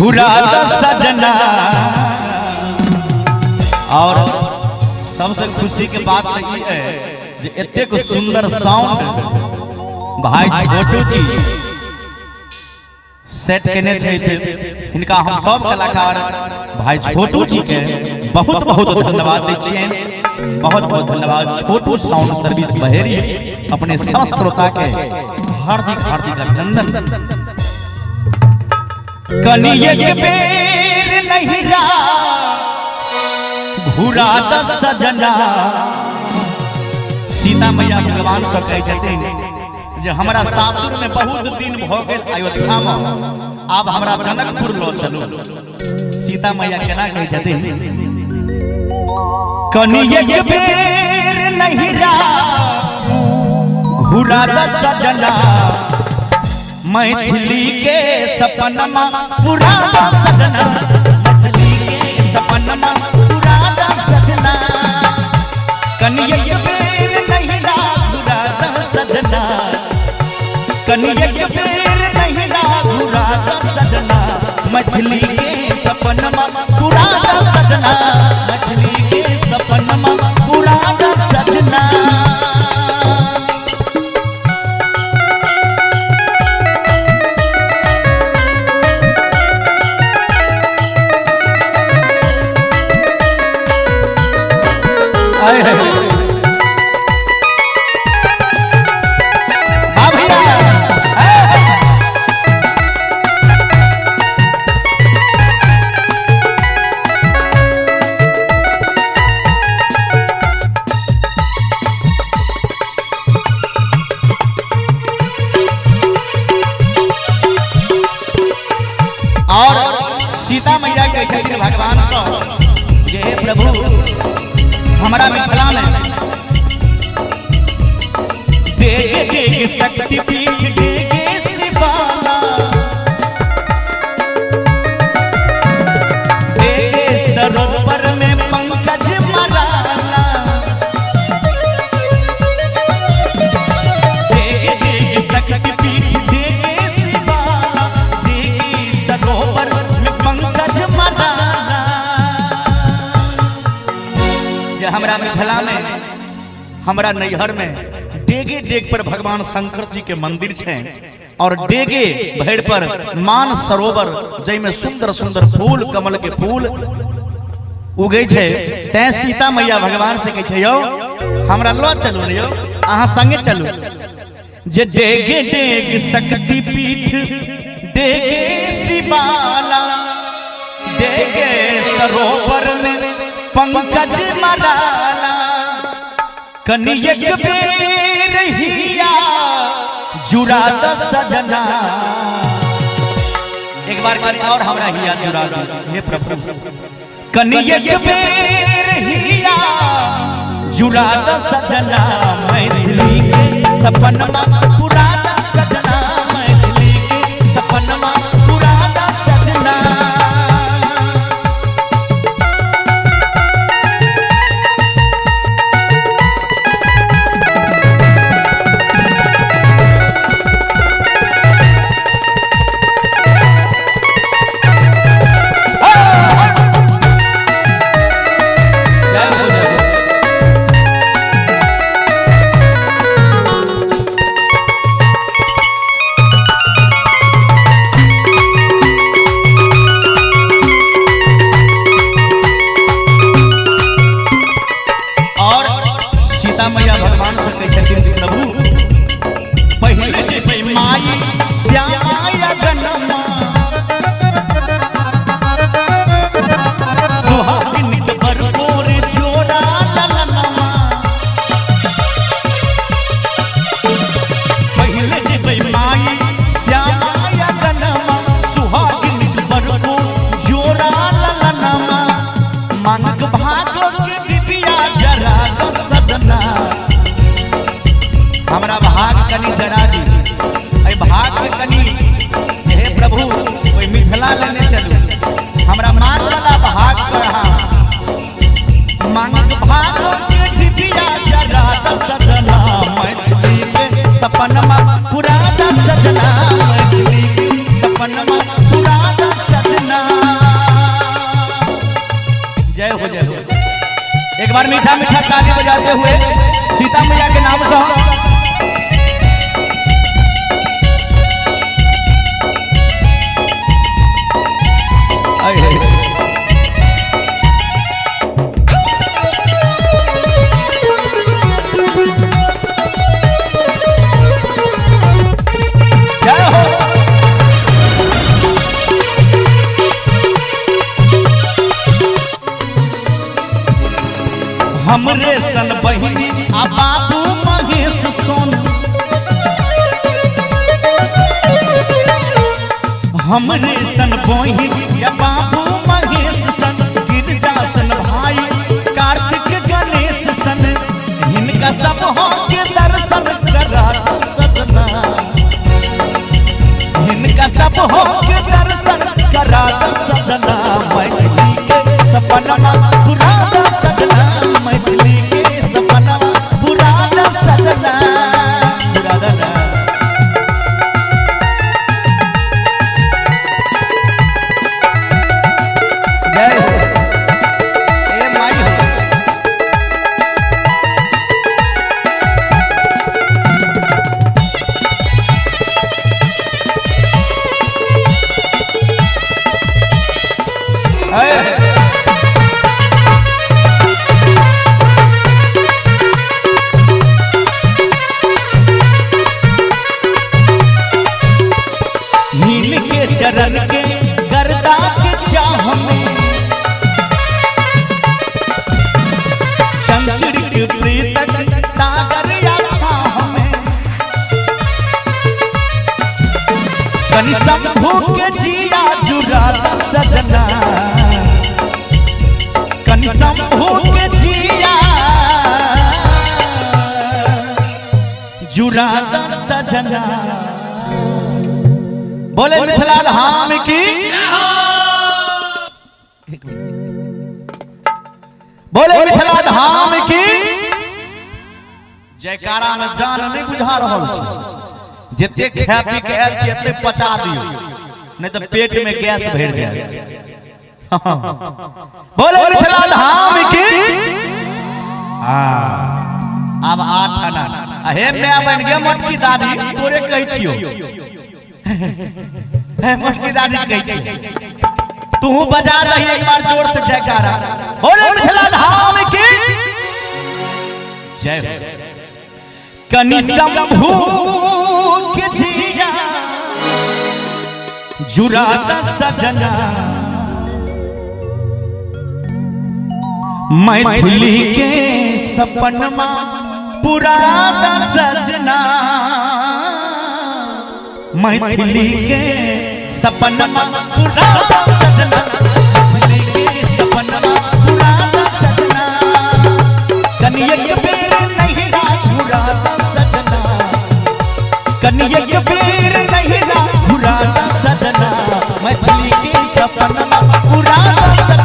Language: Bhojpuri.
घुरा सजना। और सबसे खुशी के बात यही है जे एतेक सुंदर साउंड भाई छोटू जी सेट केने थे। इनका हम सब कलाकार भाई छोटू जी के बहुत बहुत धन्यवाद दै छियनि। बहुत बहुत धन्यवाद छोटू साउंड सर्विस बहेरी अपने सब श्रोता के हार्दिक हार्दिक अभिनंदन। कनिए के बेर नहीं रा घुरा सजना। सीता मैया भगवान सब कहे छथिन जे हमरा सासुर में बहुत दिन भ गेल अयोध्या में, आब हमरा जनकपुर लो चलो। सीता मैया केना कहे छथिन कनिए के बेर नहीं रा घुरा सजना। मैथिली के सपनमा पूरा सजना। मैथिली के सपनमा पूरा सजना। कनिए के बेर नहीं रा घुरा सजना। कनिए के बेर नहीं रा घुरा सजना। मैथिली के सपनमा पूरा सजना। मैथिली के सपनमा पूरा सजना। और सीता मैया के भगवान सब जे प्रभु हमारा मिथिला में देगे देगे शक्ति पीठ देगे शिवाला। देगे सरोवर में पंकज मराला। देगे देगे शक्ति पीठ देगे शिवाला। देगे सरोवर में पंकज मराला। ये हमरा मिथिला में हमरा नैहर में डेगे डेग पर भगवान शंकर जी के मंदिर है। और डेगे भैर पर मान सरोवर जैमे सुंदर सुंदर फूल कमल के फूल उगे छे। तै सीता मैया भगवान से कहे यौ हमरा लो चलू ने यौ अहाँ संगे चलू। जे डेगे डेग शक्ति पीठ डेगे शिवाला। डेगे सरोवर में पंकज मराला। कनिए के बेर हिया जुड़ा सजना। एक बार और हमरा हिया जुड़ा दो हे प्रभु। कनिए के बेर हिया जुड़ा सजना। मैथिली के सपनमा पूरा सजना। मैथिली के सपनमा पूरा सजना। हमरे सन बोही या बाबू महेश सन गिरजा सन भाई कार्तिक गणेश सन इनका सब हो के दर्शन करा सजना इनका सब हो के दर्शन करा सजना मैथिली के सपना पूरा सजना मैथिली के सपना पूरा सजना पूरा चरण के गर्दा के चाह में संचरित प्रीतक सागर या छाह में कनि शंभू के जिया जुड़ा सजना कनि शंभू के जिया जुड़ा सजना बोले मिथिला धाम की बोले मिथिला धाम की जयकारा में जान नहीं बुझा रहल छै जते खा पी के आयल छी एते पचा दियो नहीं तो पेट में गैस भर जाए बोले मिथिला धाम की अब आठ आना हे मैं बन गया मटकी दादी तोरे कहै छियो मटकी दादी कही तू बजा रही एक बार जोर से जयकारा बोले मिथिला धाम की जय कनि शंभू के जिया जुड़ा सजना मैथिली के सपनमा पूरा सजना मैथिली के सपनमा पूरा सजना मैथिली के सपनमा पूरा सजना कनियक बेर नहीं रा पूरा सजना कनियक बेर नहीं रा पूरा सजना मैथिली के सपनमा पूरा सजना